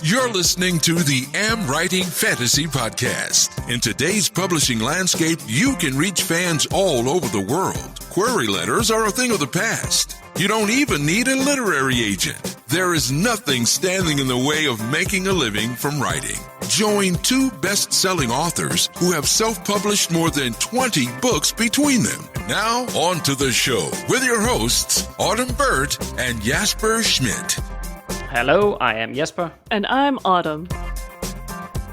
You're listening to the AmWritingFantasy podcast. In today's publishing landscape, you can reach fans all over the world. Query letters are a thing of the past. You don't even need a literary agent. There is nothing standing in the way of making a living from writing. Join two best-selling authors who have self-published more than 20 books between them. Now, on to the show with your hosts, Autumn Burt and Jesper Schmidt. Hello, I am Jesper. And I'm Autumn.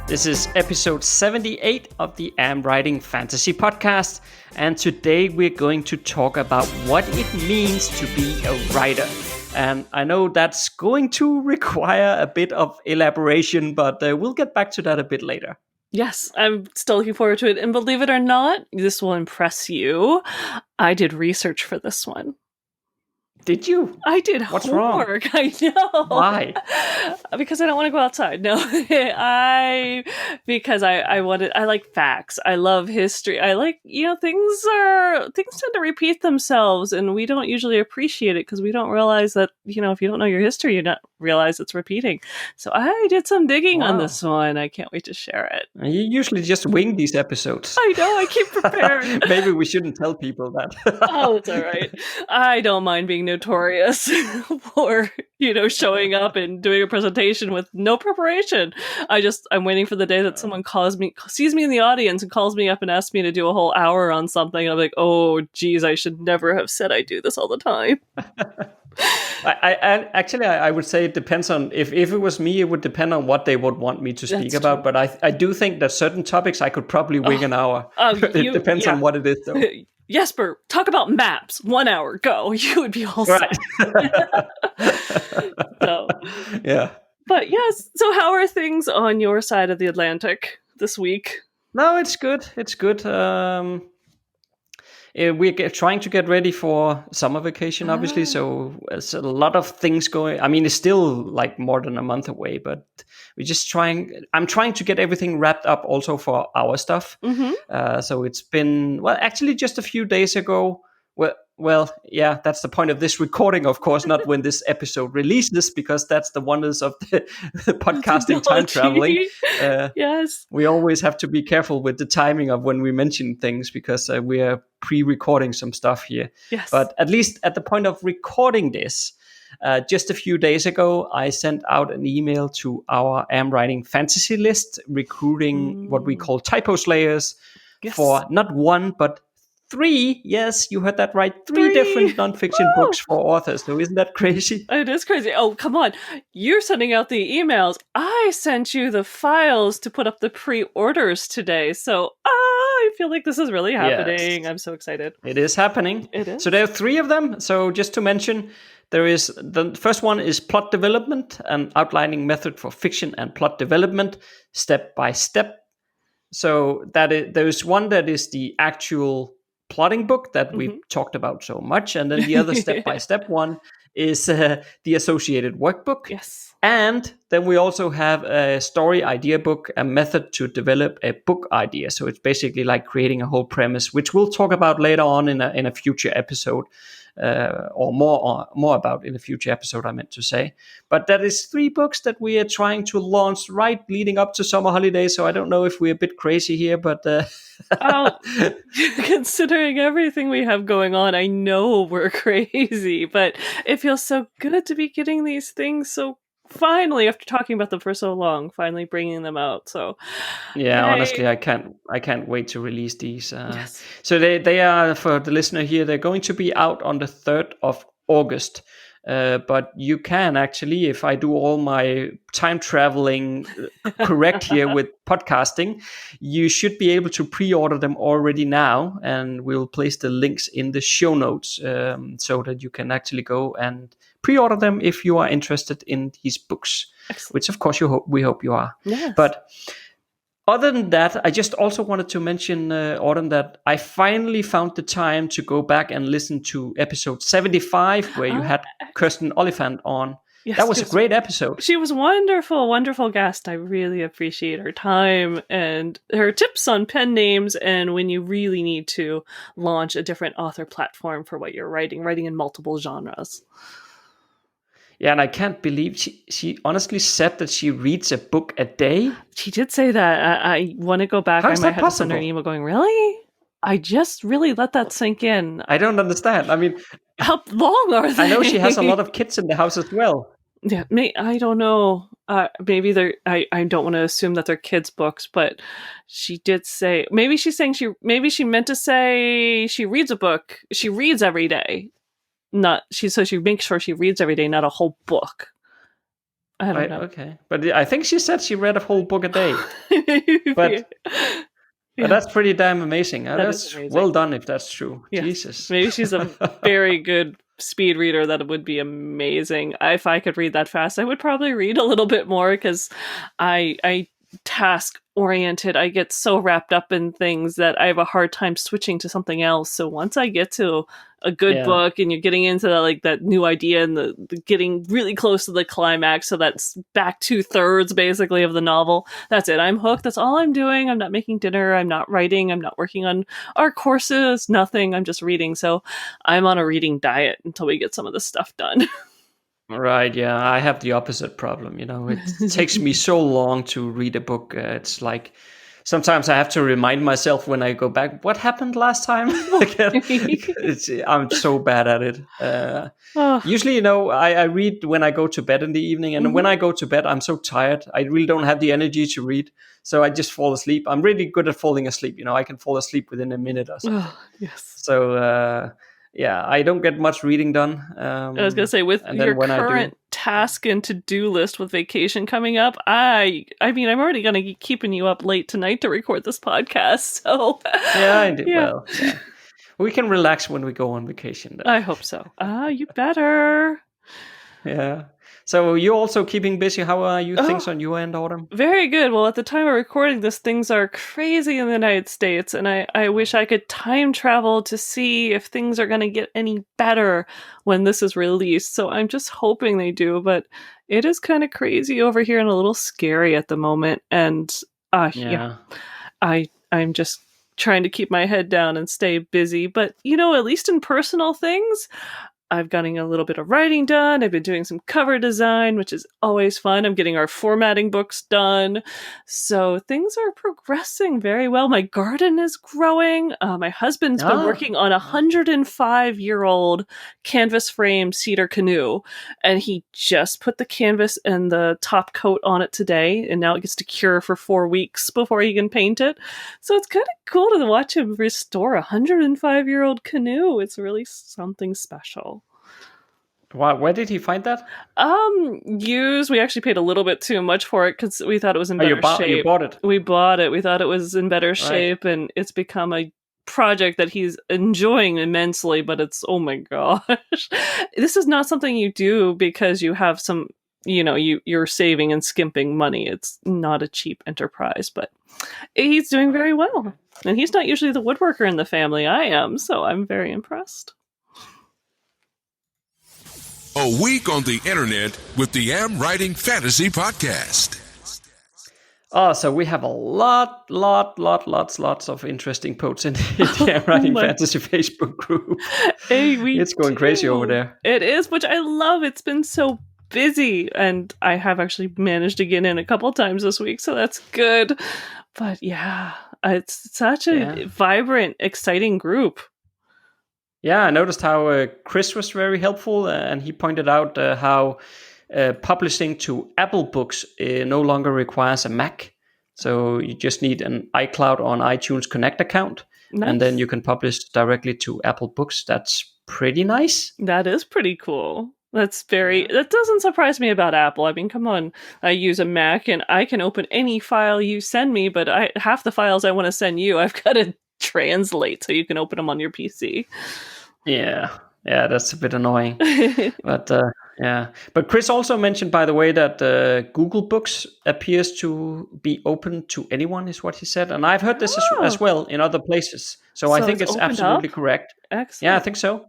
This is episode 78 of the AmWritingFantasy podcast. And today we're going to talk about what it means to be a writer. And I know that's going to require a bit of elaboration, but we'll get back to that a bit later. Yes, I'm still looking forward to it. And believe it or not, this will impress you. I did research for this one. Did you? I did What's homework. Wrong? I know. Why? Because I don't want to go outside. No, because I like facts. I love history. I like, things tend to repeat themselves, and we don't usually appreciate it because we don't realize that, if you don't know your history, you don't realize it's repeating. So I did some digging on this one. I can't wait to share it. You usually just wing these episodes. I know. I keep preparing. Maybe we shouldn't tell people that. Oh, it's all right. I don't mind being notorious for, showing up and doing a presentation with no preparation. I'm waiting for the day that someone sees me in the audience and calls me up and asks me to do a whole hour on something. And I'm like, oh, geez, I should never have said I do this all the time. I would say it depends on, if it was me, it would depend on what they would want me to speak about. True. But I do think that certain topics I could probably wing an hour. It depends on what it is, though. Jesper, talk about maps. 1 hour, go. You would be all set. Right. So, yeah. But yes, so how are things on your side of the Atlantic this week? No, it's good. It's good. We're trying to get ready for summer vacation, obviously. So there's a lot of things going. I mean, it's still like more than a month away, but we're just I'm trying to get everything wrapped up also for our stuff. Mm-hmm. So it's been, actually just a few days ago. Well, yeah, that's the point of this recording, of course, not when this episode releases, because that's the wonders of the podcasting time traveling. Yes. We always have to be careful with the timing of when we mention things, because we are pre-recording some stuff here. Yes. But at least at the point of recording this, just a few days ago, I sent out an email to our AmWritingFantasy list, recruiting what we call typo slayers for not one, but 3, yes, you heard that right, 3 different nonfiction books for authors. So isn't that crazy? It is crazy. Oh, come on. You're sending out the emails. I sent you the files to put up the pre-orders today. So I feel like this is really happening. Yes. I'm so excited. It is happening. It is. So there are 3 of them. So just to mention, the first one is plot development, an outlining method for fiction and plot development, step by step. So there's one that is the actual plotting book that we've talked about so much, and then the other step-by-step one is the associated workbook. Yes. And then we also have a story idea book, a method to develop a book idea. So it's basically like creating a whole premise, which we'll talk about later on in a future episode, or more about in a future episode, I meant to say. But that is 3 books that we are trying to launch right leading up to summer holidays. So I don't know if we're a bit crazy here, but considering everything we have going on, I know we're crazy, but it feels so good to be getting these things so finally, after talking about them for so long, finally bringing them out. So yeah, honestly, I can't wait to release these. Yes. So they are, for the listener here, they're going to be out on the 3rd of August. But you can actually, if I do all my time traveling correct here with podcasting, you should be able to pre-order them already now, and we'll place the links in the show notes so that you can actually go and pre-order them if you are interested in these books. Excellent. Which of course we hope you are. Yes. But other than that, I just also wanted to mention, Autumn, that I finally found the time to go back and listen to episode 75, where you had Kirsten Oliphant on. Yes, that was a great episode. She was wonderful, wonderful guest. I really appreciate her time and her tips on pen names and when you really need to launch a different author platform for what you're writing in multiple genres. Yeah, and I can't believe she honestly said that she reads a book a day. She did say that. I want to go back. How I is might that have to send her an possible? email going, really? I just really let that sink in. I don't understand. I mean, How long are they? I know she has a lot of kids in the house as well. Yeah, I don't know. Maybe they're. I don't want to assume that they're kids' books, but she did say maybe she's saying maybe she meant to say she reads a book. She reads every day. Not she makes sure she reads every day, not a whole book. I don't know. Okay, but I think she said she read a whole book a day. But Yeah. that's pretty damn amazing. That's amazing. well done if that's true. Yes. Jesus. Maybe she's a very good speed reader. That would be amazing. If I could read that fast, I would probably read a little bit more because I task oriented. I get so wrapped up in things that I have a hard time switching to something else. So once I get to a good book and you're getting into that new idea and the getting really close to the climax, so that's back 2/3 basically of the novel, that's it. I'm hooked. That's all I'm doing. I'm not making dinner. I'm not writing. I'm not working on our courses. Nothing. I'm just reading. So I'm on a reading diet until we get some of this stuff done. Right, yeah, I have the opposite problem. It takes me so long to read a book. It's like sometimes I have to remind myself when I go back, what happened last time? I'm so bad at it. Usually, I read when I go to bed in the evening, and when I go to bed, I'm so tired. I really don't have the energy to read, so I just fall asleep. I'm really good at falling asleep. I can fall asleep within a minute or something. Yes. So, yeah, I don't get much reading done. I was going to say, with your current task and to-do list with vacation coming up, I mean, I'm already going to be keeping you up late tonight to record this podcast, so... Yeah, I do. Yeah. Well, yeah. We can relax when we go on vacation, then. I hope so. You better. Yeah. So you're also keeping busy. How are things on your end, Autumn? Very good. Well, at the time of recording this, things are crazy in the United States, and I wish I could time travel to see if things are going to get any better when this is released. So I'm just hoping they do, but it is kind of crazy over here and a little scary at the moment. And yeah, I'm just trying to keep my head down and stay busy. But, at least in personal things, I've gotten a little bit of writing done. I've been doing some cover design, which is always fun. I'm getting our formatting books done. So things are progressing very well. My garden is growing. My husband's been working on a 105-year-old canvas frame cedar canoe. And he just put the canvas and the top coat on it today. And now it gets to cure for 4 weeks before he can paint it. So it's kind of cool to watch him restore a 105-year-old canoe. It's really something special. Wow, where did he find that? Used. We actually paid a little bit too much for it because we thought it was in better shape. You bought it? We bought it. We thought it was in better shape, and it's become a project that he's enjoying immensely, but it's, oh my gosh. This is not something you do because you have some, you're saving and skimping money. It's not a cheap enterprise, but he's doing very well. And he's not usually the woodworker in the family. I am, so I'm very impressed. A week on the internet with the AmWritingFantasy podcast. So we have a lots of interesting posts in the AmWritingFantasy Facebook group. Hey, it's going crazy over there. It is, which I love. It's been so busy, and I have actually managed to get in a couple times this week, so that's good. But yeah, it's such a vibrant, exciting group. Yeah, I noticed how Chris was very helpful, and he pointed out how publishing to Apple Books no longer requires a Mac. So you just need an iCloud on iTunes Connect account, and then you can publish directly to Apple Books. That's pretty nice. That is pretty cool. That doesn't surprise me about Apple. I mean, come on. I use a Mac, and I can open any file you send me, but half the files I want to send you, I've got to translate so you can open them on your PC. Yeah, that's a bit annoying. But Chris also mentioned, by the way, that Google Books appears to be open to anyone, is what he said. And I've heard this as well in other places. So I think it's absolutely correct. Excellent. Yeah, I think so.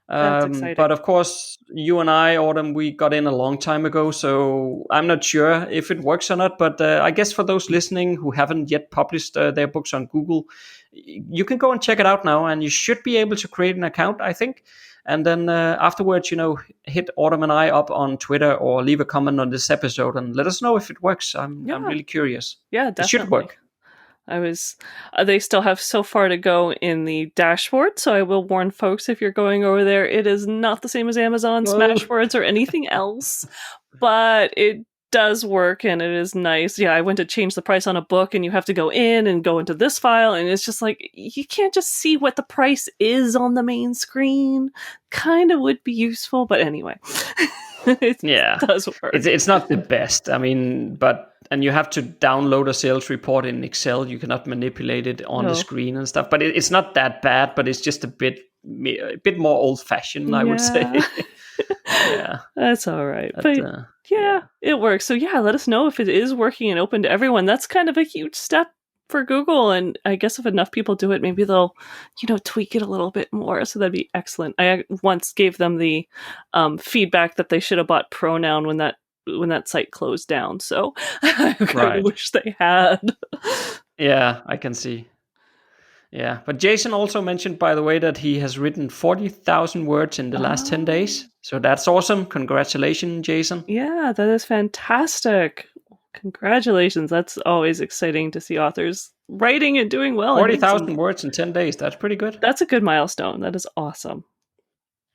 That's exciting. But of course, you and I, Autumn, we got in a long time ago, so I'm not sure if it works or not. But I guess for those listening who haven't yet published their books on Google, you can go and check it out now, and you should be able to create an account, I think. And then afterwards, hit Autumn and I up on Twitter or leave a comment on this episode and let us know if it works. I'm really curious. Yeah, definitely. It should work. They still have so far to go in the dashboard, so I will warn folks, if you're going over there, it is not the same as Amazon Smashwords or anything else, but it does work and it is nice. Yeah, I went to change the price on a book and you have to go in and go into this file, and it's just like, you can't just see what the price is on the main screen. Kind of would be useful, but anyway. It does work. It's not the best. I mean, and you have to download a sales report in Excel. You cannot manipulate it on the screen and stuff. But it's not that bad. But it's just a bit more old fashioned, I would say. Yeah, that's all right. But it works. So let us know if it is working and open to everyone. That's kind of a huge step for Google, and I guess if enough people do it, maybe they'll, tweak it a little bit more. So that'd be excellent. I once gave them the feedback that they should have bought Pronoun when that site closed down. So I kind of wish they had. Yeah, I can see. Yeah, but Jason also mentioned, by the way, that he has written 40,000 words in the last 10 days. So that's awesome. Congratulations, Jason. Yeah, that is fantastic. Congratulations. That's always exciting to see authors writing and doing well. 40,000 words in 10 days. That's pretty good. That's a good milestone. That is awesome.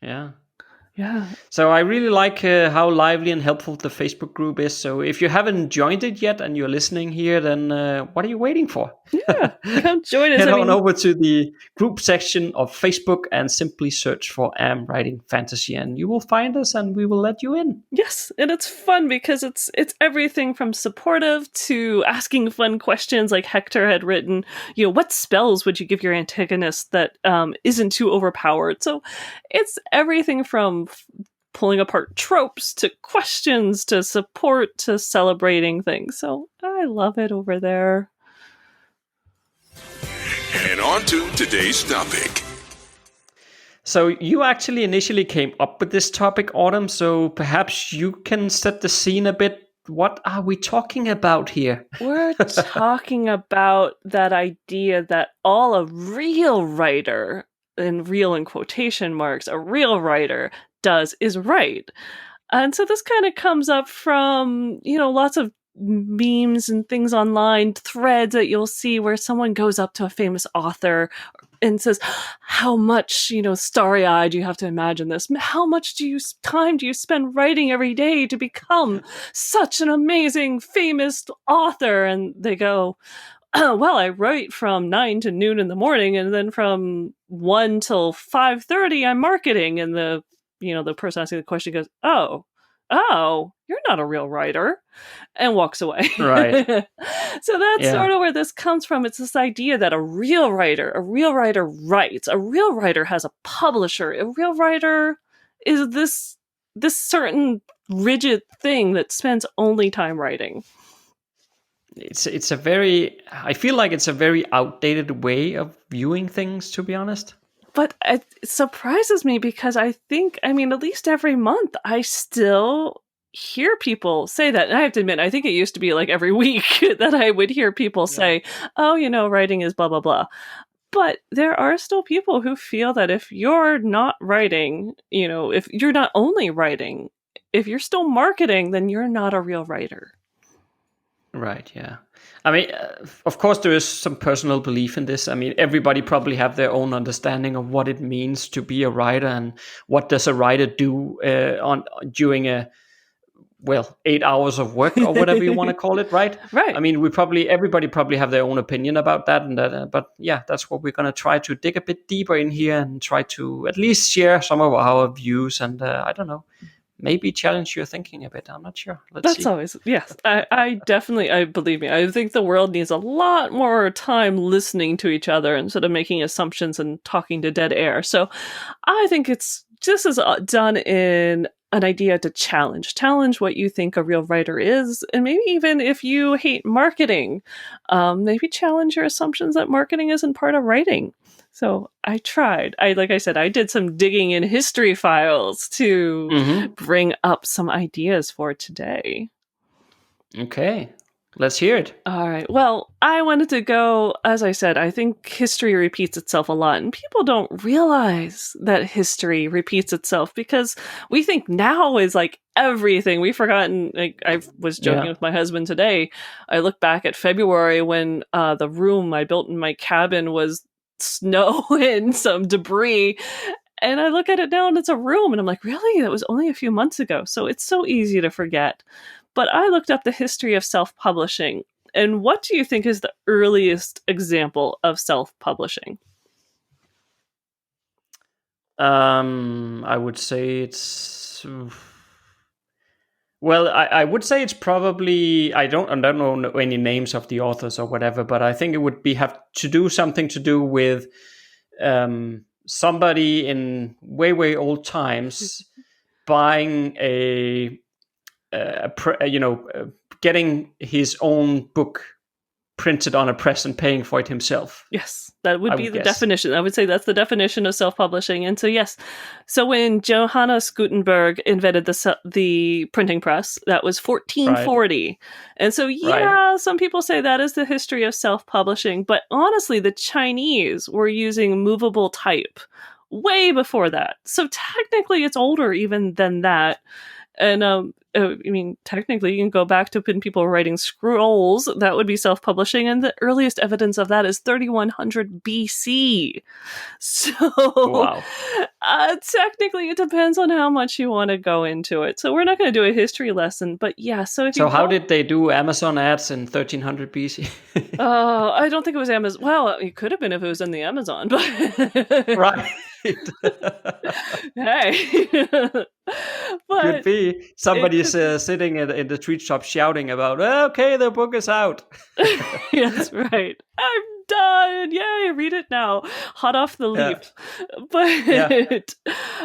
Yeah. Yeah. So I really like how lively and helpful the Facebook group is. So if you haven't joined it yet and you're listening here, then what are you waiting for? Yeah, come join us. Head on over to the group section of Facebook and simply search for AmWritingFantasy, and you will find us and we will let you in. Yes, and it's fun because it's everything from supportive to asking fun questions, like Hector had written, what spells would you give your antagonist that isn't too overpowered? So it's everything from pulling apart tropes to questions to support to celebrating things. So I love it over there. And on to today's topic. So you actually initially came up with this topic, Autumn, so perhaps you can set the scene a bit. What are we talking about here? We're talking about that idea that all a real writer, and real in quotation marks, a real writer does is write. And so this kind of comes up from, lots of memes and things online, threads that you'll see where someone goes up to a famous author and says, how much, starry-eyed, you have to imagine this, how much time do you spend writing every day to become such an amazing, famous author? And they go, well, I write from 9 to noon in the morning, and then from 1 till 5:30, I'm marketing. And the person asking the question goes, oh, you're not a real writer, and walks away. Right. So that's sort of where this comes from. It's this idea that a real writer writes. A real writer has a publisher. A real writer is this certain rigid thing that spends only time writing. It's a very, I feel like it's a very outdated way of viewing things, to be honest. But it surprises me because I think, at least every month, I still hear people say that. And I have to admit, I think it used to be like every week that I would hear people say, oh, writing is blah, blah, blah. But there are still people who feel that if you're not writing, if you're not only writing, if you're still marketing, then you're not a real writer. Right, yeah. Of course, there is some personal belief in this. Everybody probably have their own understanding of what it means to be a writer and what does a writer do during 8 hours of work or whatever you want to call it, right? Right. Everybody probably have their own opinion about that, and that. But yeah, that's what we're going to try to dig a bit deeper in here and try to at least share some of our views and I don't know. Maybe challenge your thinking a bit. I'm not sure. Let's see. Always, yes. I definitely, believe me, I think the world needs a lot more time listening to each other instead of making assumptions and talking to dead air. So I think it's just as done in an idea to challenge what you think a real writer is. And maybe even if you hate marketing, maybe challenge your assumptions that marketing isn't part of writing. So I tried. Like I said, I did some digging in history files to bring up some ideas for today. Okay. Let's hear it. All right. Well, I wanted to go, as I said, I think history repeats itself a lot, and people don't realize that history repeats itself because we think now is like everything. We've forgotten, like I was joking with my husband today. I look back at February when the room I built in my cabin was snow and some debris. And I look at it now and it's a room, and I'm like, really? That was only a few months ago. So it's so easy to forget. But I looked up the history of self-publishing. And what do you think is the earliest example of self-publishing? I would say it's. Well, I would say it's probably I don't know any names of the authors or whatever, but I think it would have to do something to do with somebody in way old times buying getting his own book printed on a press and paying for it himself. Yes, that would be the definition. I would say that's the definition of self-publishing. And so, yes, so when Johannes Gutenberg invented the printing press, that was 1440. Right. And so, some people say that is the history of self-publishing. But honestly, the Chinese were using movable type way before that. So technically, it's older even than that. And I mean, technically, you can go back to when people were writing scrolls. That would be self-publishing, and the earliest evidence of that is 3100 BC. So, technically, it depends on how much you want to go into it. So, we're not going to do a history lesson, but yeah. So, how did they do Amazon ads in 1300 BC? I don't think it was Amazon. Well, it could have been if it was in the Amazon, but right. Hey, but could be somebody's sitting in the treat shop shouting about, okay, the book is out. Yes, right. I'm done. Yay, read it now. Hot off the leaf. But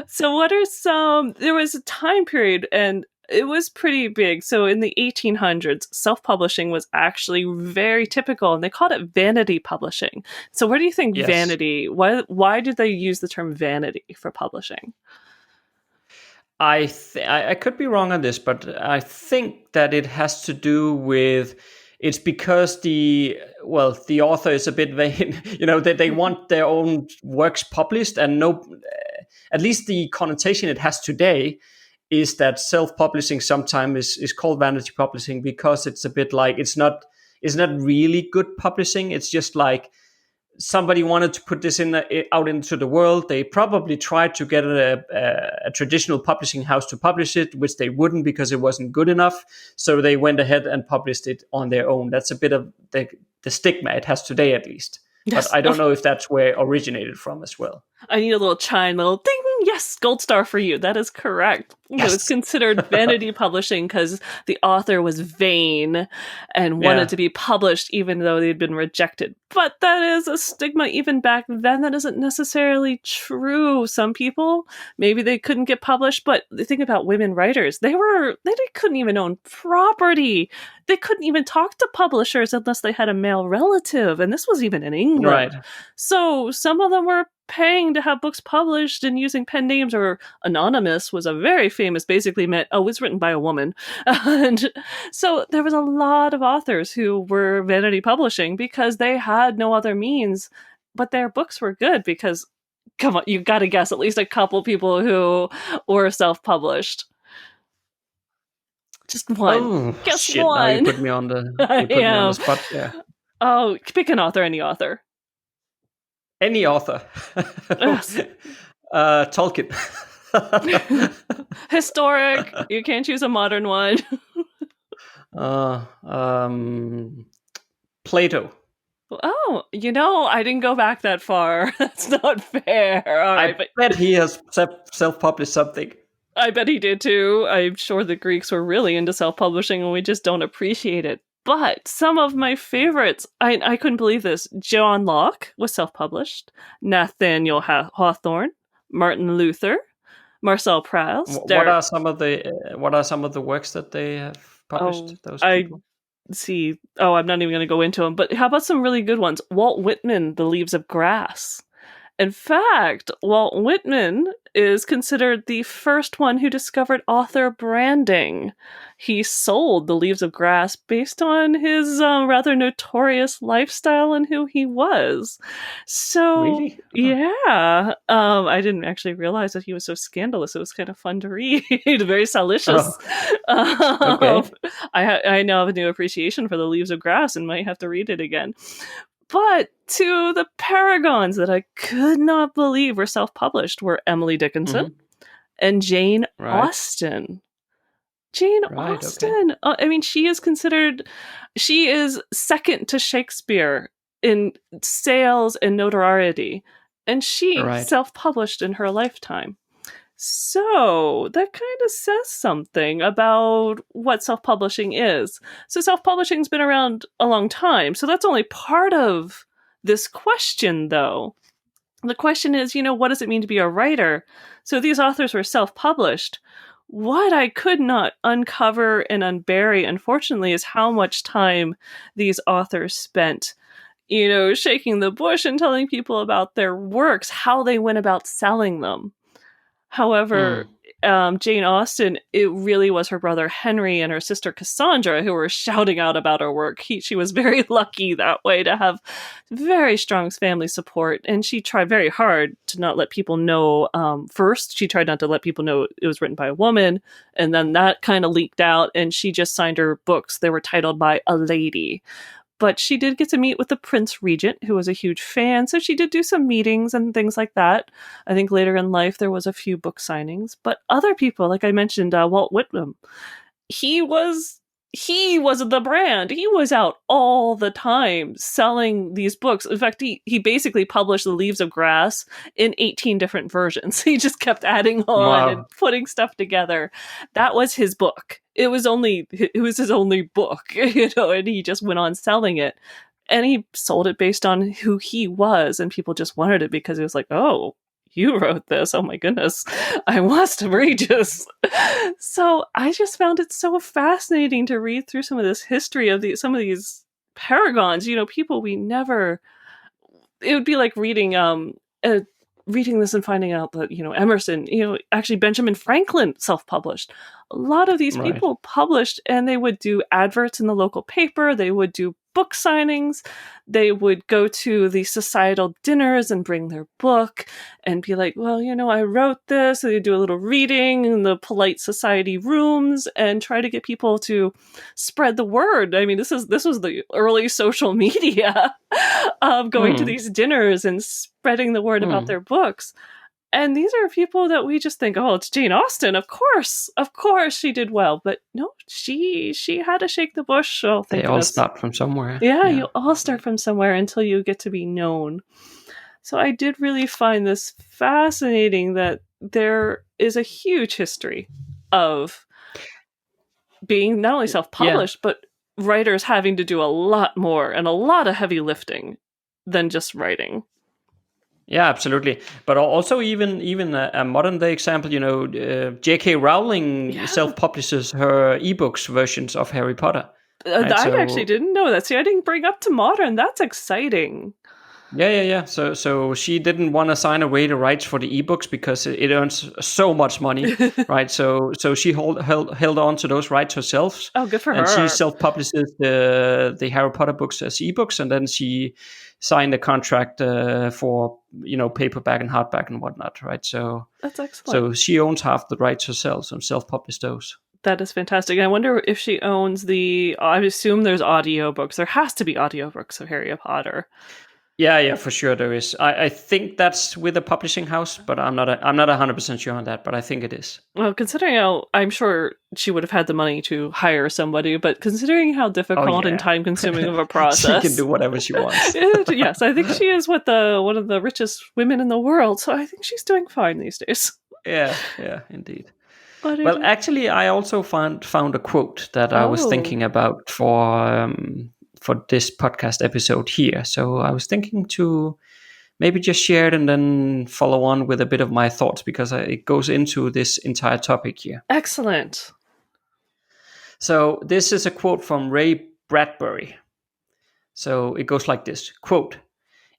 so what are there was a time period, and it was pretty big. So in the 1800s, self-publishing was actually very typical, and they called it vanity publishing. So where do you think vanity, why did they use the term vanity for publishing? I could be wrong on this, but I think that it has to do with, it's because the author is a bit vain, that they want their own works published, and at least the connotation it has today is that self-publishing sometimes is called vanity publishing because it's a bit like it's not really good publishing. It's just like somebody wanted to put this out into the world. They probably tried to get a traditional publishing house to publish it, which they wouldn't because it wasn't good enough. So they went ahead and published it on their own. That's a bit of the stigma it has today, at least. Yes. But I don't know if that's where it originated from as well. I need a little chime, little ding. Yes, gold star for you. That is correct. Yes. It was considered vanity publishing because the author was vain and wanted to be published even though they'd been rejected. But that is a stigma even back then. That isn't necessarily true. Some people, maybe they couldn't get published, but the thing about women writers, they couldn't even own property. They couldn't even talk to publishers unless they had a male relative. And this was even in England. Right. So some of them were paying to have books published and using pen names, or anonymous was a very famous, basically meant, it was written by a woman. And so there was a lot of authors who were vanity publishing because they had no other means, but their books were good because, come on, you've got to guess at least a couple people who were self-published. Just one. Oh, guess shit, one. Now you put me on the spot. Yeah. Oh, pick an author, any author. Any author. Tolkien. Historic. You can't choose a modern one. Plato. Oh, I didn't go back that far. That's not fair. All right, I bet he has self-published something. I bet he did too. I'm sure the Greeks were really into self-publishing and we just don't appreciate it. But some of my favorites, I couldn't believe this. John Locke was self-published. Nathaniel Hawthorne, Martin Luther, Marcel Proust. What are some of the works that they have published? Those people? I'm not even going to go into them. But how about some really good ones? Walt Whitman, The Leaves of Grass, In fact, Walt Whitman is considered the first one who discovered author branding. He sold The Leaves of Grass based on his rather notorious lifestyle and who he was. So, Really? yeah. I didn't actually realize that he was so scandalous. It was kind of fun to read. Very salacious. Okay. I now have a new appreciation for The Leaves of Grass and might have to read it again. But to the paragons that I could not believe were self-published were Emily Dickinson and Jane Austen. Jane Austen. Okay. I mean, she is second to Shakespeare in sales and notoriety, and she self-published in her lifetime. So that kind of says something about what self-publishing is. So self-publishing's been around a long time. So that's only part of this question, though. The question is, what does it mean to be a writer? So these authors were self-published. What I could not uncover and unbury, unfortunately, is how much time these authors spent shaking the bush and telling people about their works, how they went about selling them. However, Jane Austen, it really was her brother Henry and her sister Cassandra who were shouting out about her work. She was very lucky that way to have very strong family support, and she tried very hard to not let people know. First, she tried not to let people know it was written by a woman, and then that kind of leaked out, and she just signed her books. They were titled by a lady. But she did get to meet with the Prince Regent, who was a huge fan, so she did do some meetings and things like that. I think later in life there was a few book signings. But other people, like I mentioned, Walt Whitman, he was the brand. He was out all the time selling these books. In fact, he basically published The Leaves of Grass in 18 different versions. He just kept adding on and putting stuff together. That was his book. It was his only book, and he just went on selling it. And he sold it based on who he was, and people just wanted it because it was like, oh, you wrote this. Oh my goodness. I must read this. So I just found it so fascinating to read through some of this history of some of these paragons, people we never, it would be like reading this and finding out that, Emerson, actually Benjamin Franklin self-published. A lot of these people published, and they would do adverts in the local paper. They would do book signings. They would go to the societal dinners and bring their book and be like, well, I wrote this. So they do a little reading in the polite society rooms and try to get people to spread the word. I mean, this was the early social media of going to these dinners and spreading the word about their books. And these are people that we just think, oh, it's Jane Austen. Of course she did well. But no, she had to shake the bush. Oh, they all start from somewhere. Yeah, you all start from somewhere until you get to be known. So I did really find this fascinating that there is a huge history of being not only self-published, but writers having to do a lot more and a lot of heavy lifting than just writing. Yeah, absolutely. But also even a modern day example, J.K. Rowling self-publishes her ebooks versions of Harry Potter. Right? I actually didn't know that. See, I didn't bring up to modern. That's exciting. Yeah. So she didn't want to sign away the rights for the ebooks because it earns so much money, right? So she held on to those rights herself. Oh, good for her. And she self-publishes the Harry Potter books as ebooks, and then she signed a contract for paperback and hardback and whatnot, right? So that's excellent. So she owns half the rights herself and self-published those. That is fantastic. I wonder if she owns I assume there's audiobooks. There has to be audiobooks of Harry Potter. Yeah, for sure there is. I think that's with a publishing house, but I'm not 100% sure on that, but I think it is. Well, considering how, I'm sure she would have had the money to hire somebody, but considering how difficult and time-consuming of a process, she can do whatever she wants. Yes, I think she is one of the richest women in the world, so I think she's doing fine these days. Yeah, indeed. Well, actually, I also found a quote that I was thinking about for this podcast episode here. So I was thinking to maybe just share it and then follow on with a bit of my thoughts, because it goes into this entire topic here. Excellent. So this is a quote from Ray Bradbury. So it goes like this, quote,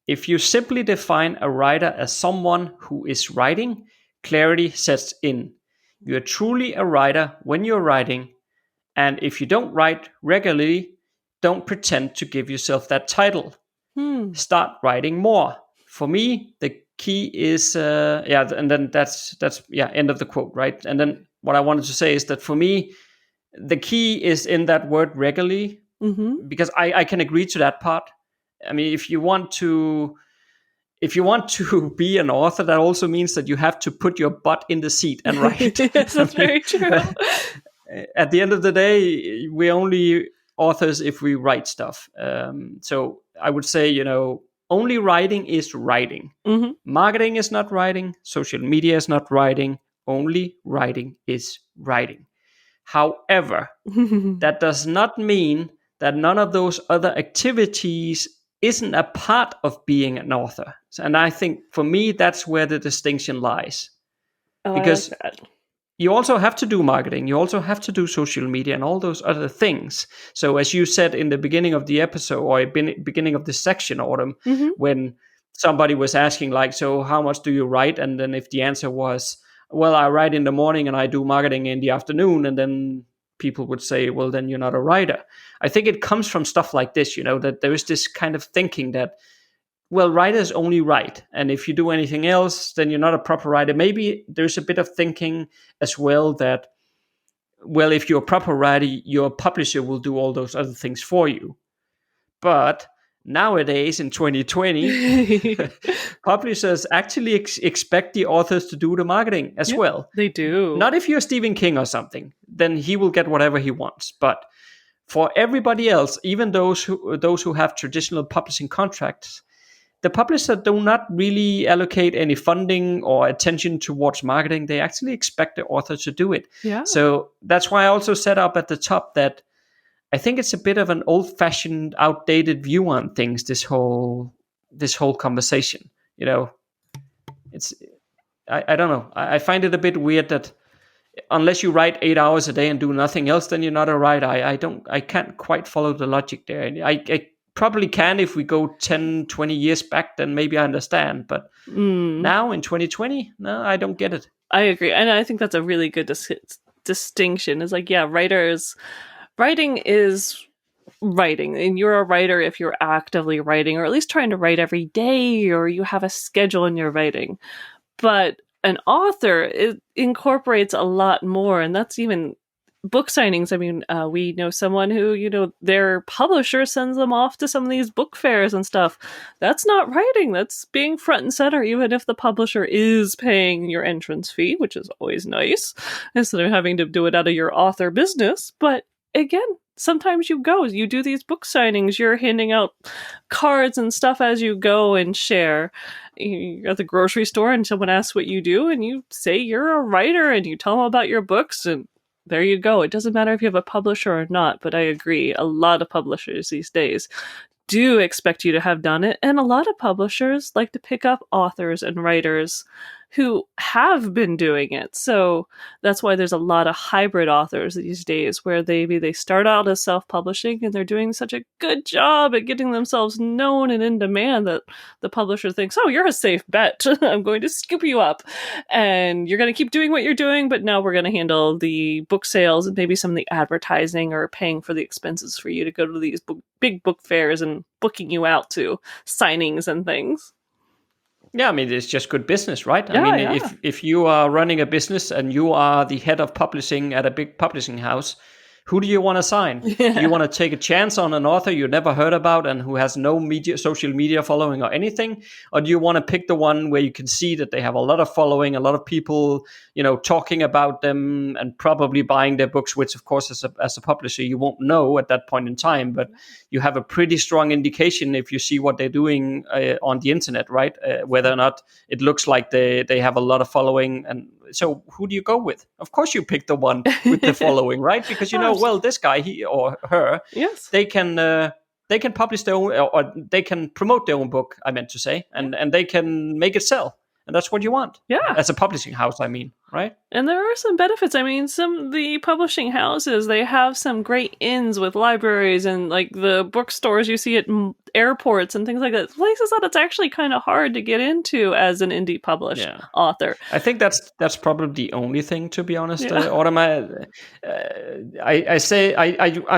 if you simply define a writer as someone who is writing, clarity sets in. You're truly a writer when you're writing, and if you don't write regularly, don't pretend to give yourself that title. Start writing more. For me, the key is and then that's end of the quote, right? And then what I wanted to say is that for me, the key is in that word regularly, because I can agree to that part. I mean, if you want to be an author, that also means that you have to put your butt in the seat and write. Yes, that's very true. At the end of the day, we're only authors if we write stuff. So I would say, only writing is writing. Marketing is not writing. Social media is not writing. Only writing is writing. However, that does not mean that none of those other activities isn't a part of being an author. And I think for me, that's where the distinction lies. Because I like that. You also have to do marketing. You also have to do social media and all those other things. So as you said in the beginning of the episode, or beginning of this section, Autumn, when somebody was asking like, so how much do you write? And then if the answer was, well, I write in the morning and I do marketing in the afternoon, and then people would say, well, then you're not a writer. I think it comes from stuff like this, that there is this kind of thinking that, well, writers only write, and if you do anything else, then you're not a proper writer. Maybe there's a bit of thinking as well that, well, if you're a proper writer, your publisher will do all those other things for you. But nowadays, in 2020, publishers actually expect the authors to do the marketing as well. They do. Not if you're Stephen King or something, then he will get whatever he wants. But for everybody else, even those who have traditional publishing contracts, the publisher do not really allocate any funding or attention towards marketing. They actually expect the author to do it. Yeah. So that's why I also set up at the top that I think it's a bit of an old-fashioned, outdated view on things. This whole conversation, it's I don't know. I find it a bit weird that unless you write 8 hours a day and do nothing else, then you're not a writer. I can't quite follow the logic there. I probably can if we go 10, 20 years back, then maybe I understand. But now in 2020, no, I don't get it. I agree. And I think that's a really good distinction. It's like, writing is writing. And you're a writer if you're actively writing, or at least trying to write every day, or you have a schedule in your writing. But an author, it incorporates a lot more. And that's even book signings. I mean, we know someone who, their publisher sends them off to some of these book fairs and stuff. That's not writing. That's being front and center, even if the publisher is paying your entrance fee, which is always nice, instead of having to do it out of your author business. But again, sometimes you do these book signings, you're handing out cards and stuff as you go and share. You're at the grocery store and someone asks what you do, and you say you're a writer, and you tell them about your books, and there you go. It doesn't matter if you have a publisher or not, but I agree. A lot of publishers these days do expect you to have done it. And a lot of publishers like to pick up authors and writers who have been doing it. So that's why there's a lot of hybrid authors these days, where they start out as self-publishing and they're doing such a good job at getting themselves known and in demand that the publisher thinks, oh, you're a safe bet. I'm going to scoop you up and you're going to keep doing what you're doing, but now we're going to handle the book sales and maybe some of the advertising, or paying for the expenses for you to go to these big book fairs and booking you out to signings and things. Yeah, I mean, it's just good business, right? I mean, if you are running a business and you are the head of publishing at a big publishing house, who do you want to sign? Yeah. Do you want to take a chance on an author you never heard about and who has no social media following or anything? Or do you want to pick the one where you can see that they have a lot of following, a lot of people, talking about them and probably buying their books, which of course as a publisher, you won't know at that point in time, but you have a pretty strong indication if you see what they're doing on the internet, right? Whether or not it looks like they have a lot of following. And so who do you go with? Of course you pick the one with the following, right? Because well, this guy, he or her, yes, they can publish their own, or they can promote their own book, I meant to say, and they can make it sell. And that's what you want. Yeah. As a publishing house, I mean. right? And there are some benefits. I mean, the publishing houses, they have some great inns with libraries and like the bookstores you see at airports and things like that. Places that it's actually kind of hard to get into as an indie published author. I think that's probably the only thing, to be honest. Yeah. Autumn, I'm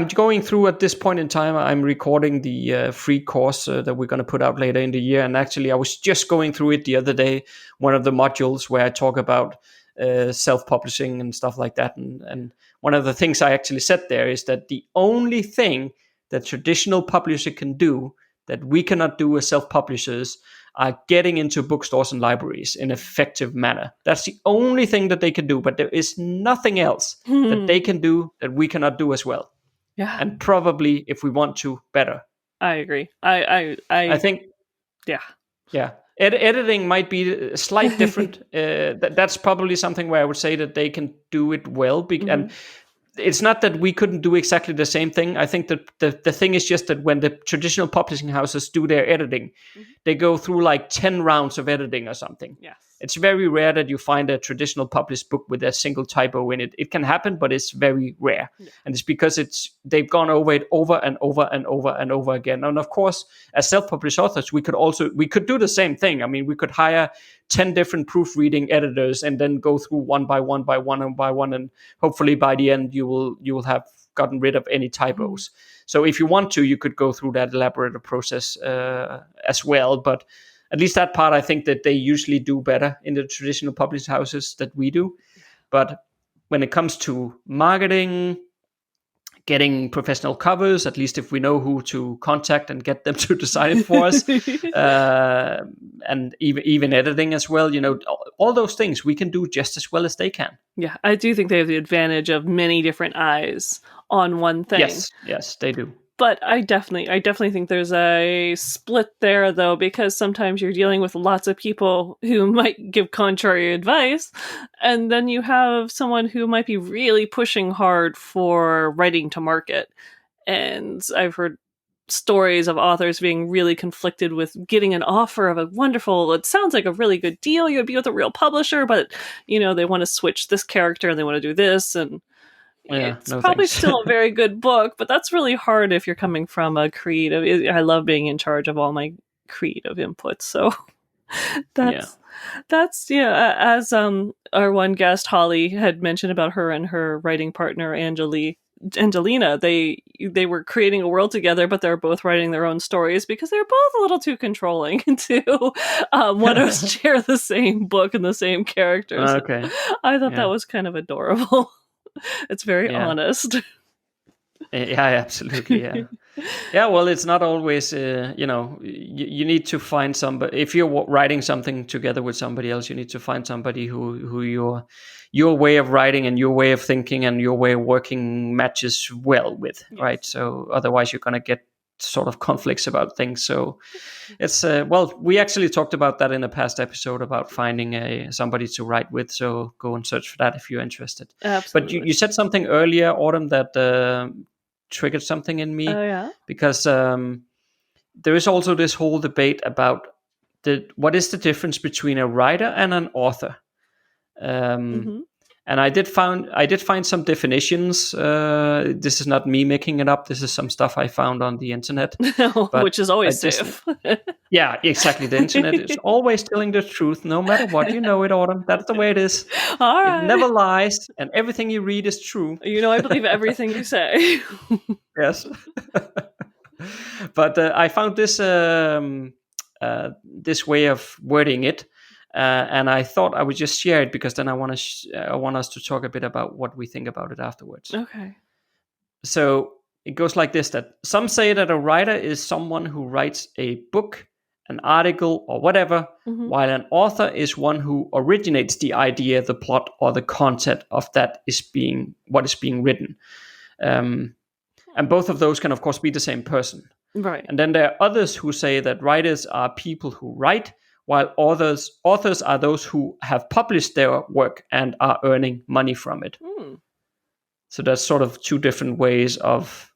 going through at this point in time. I'm recording the free course that we're going to put out later in the year, and actually, I was just going through it the other day. One of the modules where I talk about self-publishing and stuff like that, and one of the things I actually said there is that the only thing that traditional publisher can do that we cannot do as self-publishers are getting into bookstores and libraries in an effective manner. That's the only thing that they can do, but there is nothing else that they can do that we cannot do as well. Yeah. And probably, if we want to, better. I agree. I think, yeah. Editing might be a slight different. That's probably something where I would say that they can do it well. And it's not that we couldn't do exactly the same thing. I think that the thing is just that when the traditional publishing houses do their editing, they go through like 10 rounds of editing or something. Yes. It's very rare that you find a traditional published book with a single typo in it. It can happen, but it's very rare. Yeah. And it's because they've gone over it over and over and over and over again. And of course, as self-published authors, we could do the same thing. I mean, we could hire 10 different proofreading editors and then go through one by one by one and by one. And hopefully by the end, you will have gotten rid of any typos. So if you want to, you could go through that elaborate process as well. But at least that part, I think that they usually do better in the traditional publishing houses that we do. But when it comes to marketing, getting professional covers, at least if we know who to contact and get them to design it for us, and even editing as well, all those things we can do just as well as they can. Yeah, I do think they have the advantage of many different eyes on one thing. Yes, they do. But I definitely think there's a split there, though, because sometimes you're dealing with lots of people who might give contrary advice, and then you have someone who might be really pushing hard for writing to market. And I've heard stories of authors being really conflicted with getting an offer of it sounds like a really good deal, you'd be with a real publisher, but, they want to switch this character and they want to do this, and it's probably still a very good book, but that's really hard if you're coming from a creative. I love being in charge of all my creative inputs, so that's as our one guest Holly had mentioned about her and her writing partner Angelina, they were creating a world together, but they're both writing their own stories because they're both a little too controlling to want to share the same book and the same characters. Okay, I thought that was kind of adorable. It's very honest. Yeah, absolutely. Yeah. Well, it's not always. You need to find somebody. If you're writing something together with somebody else, you need to find somebody who your way of writing and your way of thinking and your way of working matches well with, right? So otherwise, you're gonna get sort of conflicts about things. So it's we actually talked about that in a past episode about finding somebody to write with. So go and search for that if you're interested. Absolutely. But you said something earlier, Autumn, that triggered something in me. Oh yeah. Because there is also this whole debate about what is the difference between a writer and an author. And I did find some definitions. This is not me making it up. This is some stuff I found on the internet, which is always safe. Yeah, exactly. The internet is always telling the truth, no matter what. You know it, Autumn. That's the way it is. All right. It never lies, and everything you read is true. I believe everything you say. Yes. But I found this this way of wording it. And I thought I would just share it because then I want us to talk a bit about what we think about it afterwards. Okay. So it goes like this: that some say that a writer is someone who writes a book, an article, or whatever, while an author is one who originates the idea, the plot, or the content of what is being written. And both of those can, of course, be the same person. Right. And then there are others who say that writers are people who write, while authors are those who have published their work and are earning money from it. So there's sort of two different ways of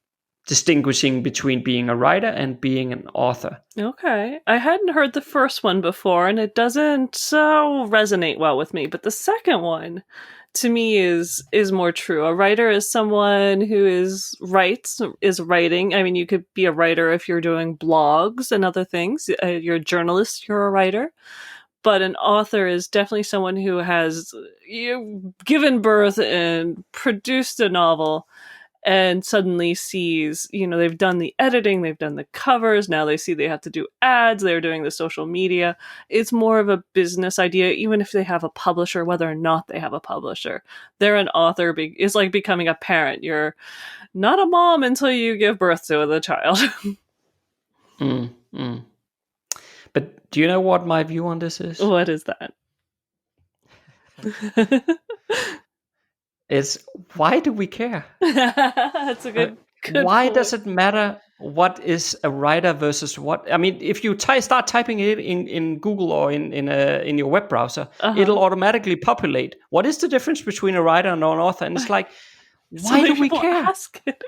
distinguishing between being a writer and being an author. Okay. I hadn't heard the first one before, and it doesn't so resonate well with me. But the second one, to me, is more true. A writer is someone who is writing. I mean, you could be a writer if you're doing blogs and other things. You're a journalist, you're a writer. But an author is definitely someone who has given birth and produced a novel, and suddenly sees, they've done the editing, they've done the covers, now they see they have to do ads, they're doing the social media. It's more of a business idea, even if they have a publisher, whether or not they have a publisher. They're an author. It's like becoming a parent. You're not a mom until you give birth to the child. But do you know what my view on this is? What is that? Is why do we care? That's a good why point. does it matter what is a writer versus what? I mean, if you start typing it in Google or in your web browser, it'll automatically populate. What is the difference between a writer and an author? And it's like, why do we care? Ask it.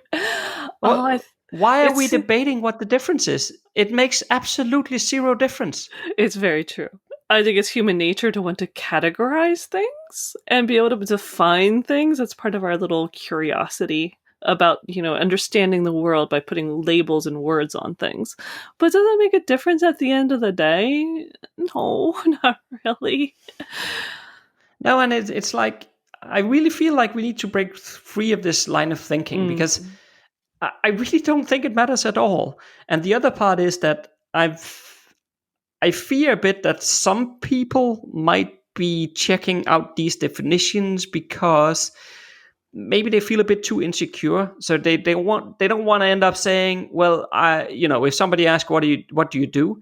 Why are we debating what the difference is? It makes absolutely zero difference. It's very true. I think it's human nature to want to categorize things and be able to define things. That's part of our little curiosity about, understanding the world by putting labels and words on things. But does that make a difference at the end of the day? No, not really. No, and it's like, I really feel like we need to break free of this line of thinking because I really don't think it matters at all. And the other part is that I fear a bit that some people might be checking out these definitions because maybe they feel a bit too insecure. So they don't want to end up saying, well, if somebody asks, what do you do?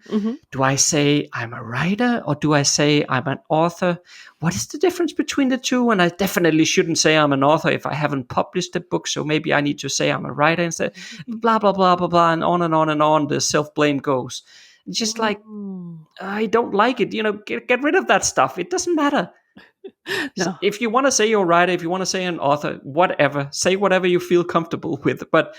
Do I say I'm a writer or do I say I'm an author? What is the difference between the two? And I definitely shouldn't say I'm an author if I haven't published a book. So maybe I need to say I'm a writer instead. Blah, blah, blah, blah, blah. And on and on and on. The self-blame goes. Just like, I don't like it. Get rid of that stuff. It doesn't matter. No. If you want to say you're a writer, if you want to say an author, whatever, say whatever you feel comfortable with. But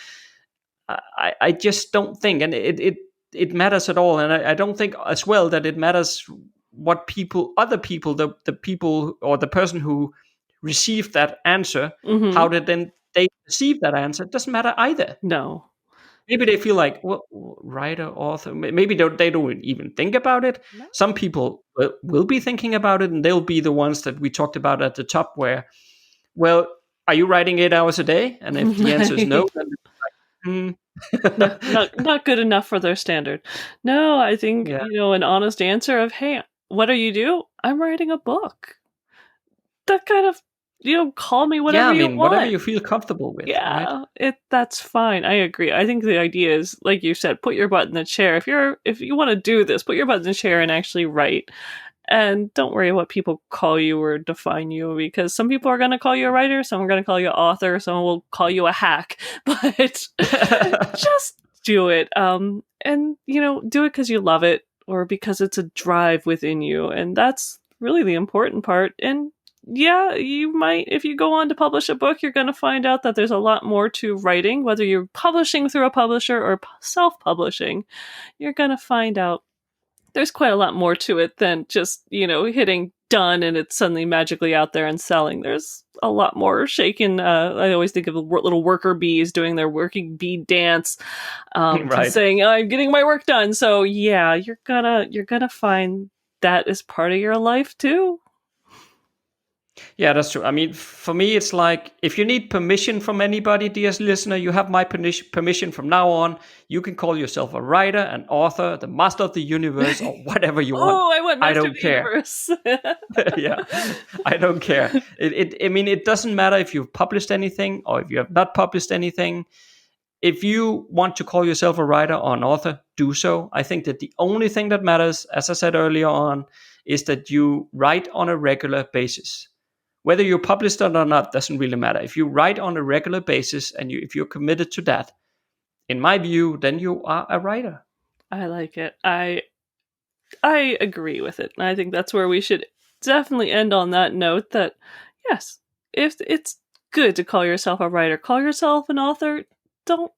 I just don't think, and it matters at all. And I don't think as well that it matters what other people, the people or the person who received that answer, how did then they receive that answer? It doesn't matter either. No. Maybe they feel like, well, writer, author, maybe they don't even think about it. No. Some people will be thinking about it, and they'll be the ones that we talked about at the top where, well, are you writing 8 hours a day? And if the answer is no, then it's like, not good enough for their standard. No, I think, an honest answer of, hey, what do you do? I'm writing a book. That kind of, call me whatever you want. Whatever you feel comfortable with. Yeah, right? That's fine. I agree. I think the idea is, like you said, put your butt in the chair. If you want to do this, put your butt in the chair and actually write. And don't worry what people call you or define you, because some people are going to call you a writer, some are going to call you an author, some will call you a hack. But just do it. And, do it because you love it or because it's a drive within you. And that's really the important part. And yeah, you might, if you go on to publish a book, you're going to find out that there's a lot more to writing, whether you're publishing through a publisher or self-publishing. You're going to find out there's quite a lot more to it than just, hitting done and it's suddenly magically out there and selling. There's a lot more shaking. I always think of little worker bees doing their working bee dance, right. Saying, I'm getting my work done. So yeah, you're gonna find that is part of your life too. Yeah, that's true. I mean, for me, it's like, if you need permission from anybody, dear listener, you have my permission from now on. You can call yourself a writer, an author, the master of the universe, or whatever you want. Oh, I want master I don't of the care. universe. Yeah, I don't care. It doesn't matter if you've published anything or if you have not published anything. If you want to call yourself a writer or an author, do so. I think that the only thing that matters, as I said earlier on, is that you write on a regular basis. Whether you're published or not doesn't really matter. If you write on a regular basis and if you're committed to that, in my view, then you are a writer. I like it. I agree with it. And I think that's where we should definitely end on that note that, yes, if it's good to call yourself a writer, call yourself an author. Don't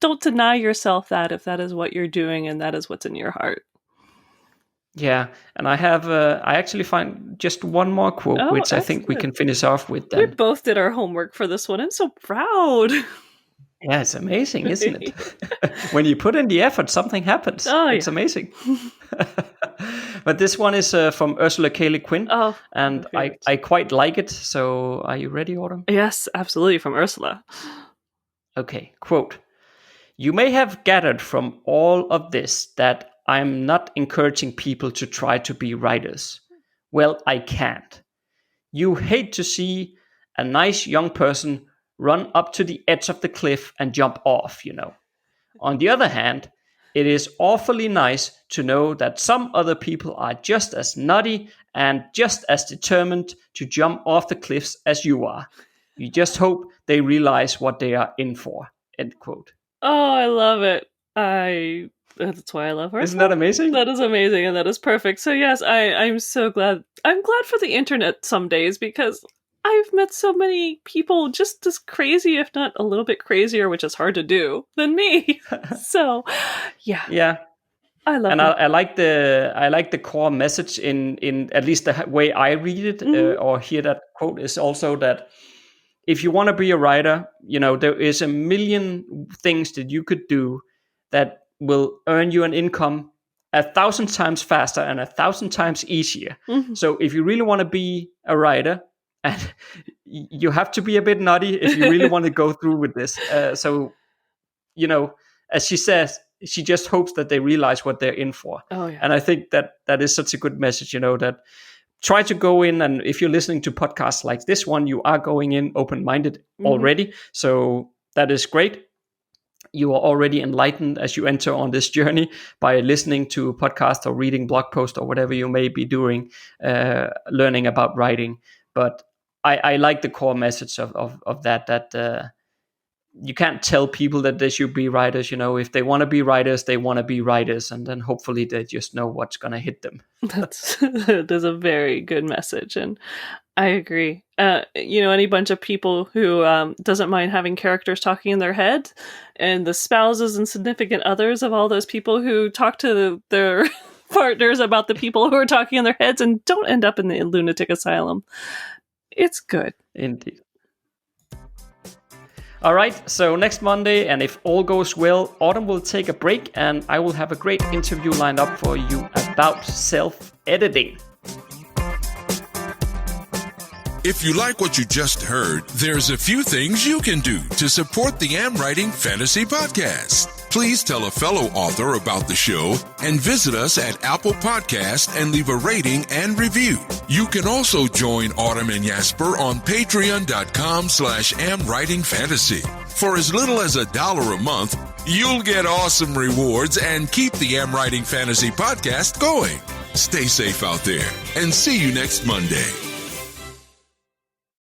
don't deny yourself that if that is what you're doing and that is what's in your heart. Yeah, and I actually find just one more quote, which I think we can finish off with then. We both did our homework for this one. I'm so proud. Yeah, it's amazing, isn't it? When you put in the effort, something happens. It's amazing. But this one is from Ursula K. Le Guin, and I quite like it. So are you ready, Autumn? Yes, absolutely, from Ursula. Okay, quote. You may have gathered from all of this that I'm not encouraging people to try to be writers. Well, I can't. You hate to see a nice young person run up to the edge of the cliff and jump off, you know. On the other hand, it is awfully nice to know that some other people are just as nutty and just as determined to jump off the cliffs as you are. You just hope they realize what they are in for. End quote. Oh, I love it. That's why I love her. Isn't that amazing? That is amazing, and that is perfect. So yes, I'm so glad. I'm glad for the internet some days, because I've met so many people just as crazy, if not a little bit crazier, which is hard to do, than me. So, yeah, I love it. And I like the core message in at least the way I read it or hear that quote is also that if you want to be a writer, you know, there is a million things that you could do that will earn you an income 1,000 times faster and 1,000 times easier. Mm-hmm. So if you really want to be a writer, and you have to be a bit nutty if you really want to go through with this. So, you know, as she says, she just hopes that they realize what they're in for. Oh, yeah. And I think that is such a good message, you know, that try to go in, and if you're listening to podcasts like this one, you are going in open-minded already. So that is great. You are already enlightened as you enter on this journey by listening to a podcast or reading blog post or whatever you may be doing, learning about writing. But I like the core message of that you can't tell people that they should be writers. You know, if they want to be writers, they want to be writers, and then hopefully they just know what's going to hit them. That's a very good message, and I agree. You know, any bunch of people who doesn't mind having characters talking in their head, and the spouses and significant others of all those people who talk to their partners about the people who are talking in their heads and don't end up in the lunatic asylum. It's good. Indeed. All right, so next Monday, and if all goes well, Autumn will take a break, and I will have a great interview lined up for you about self-editing. If you like what you just heard, there's a few things you can do to support the AmWritingFantasy podcast. Please tell a fellow author about the show and visit us at Apple Podcast and leave a rating and review. You can also join Autumn and Jesper on patreon.com/AmWritingFantasy. For as little as $1 a month, you'll get awesome rewards and keep the AmWritingFantasy podcast going. Stay safe out there and see you next Monday.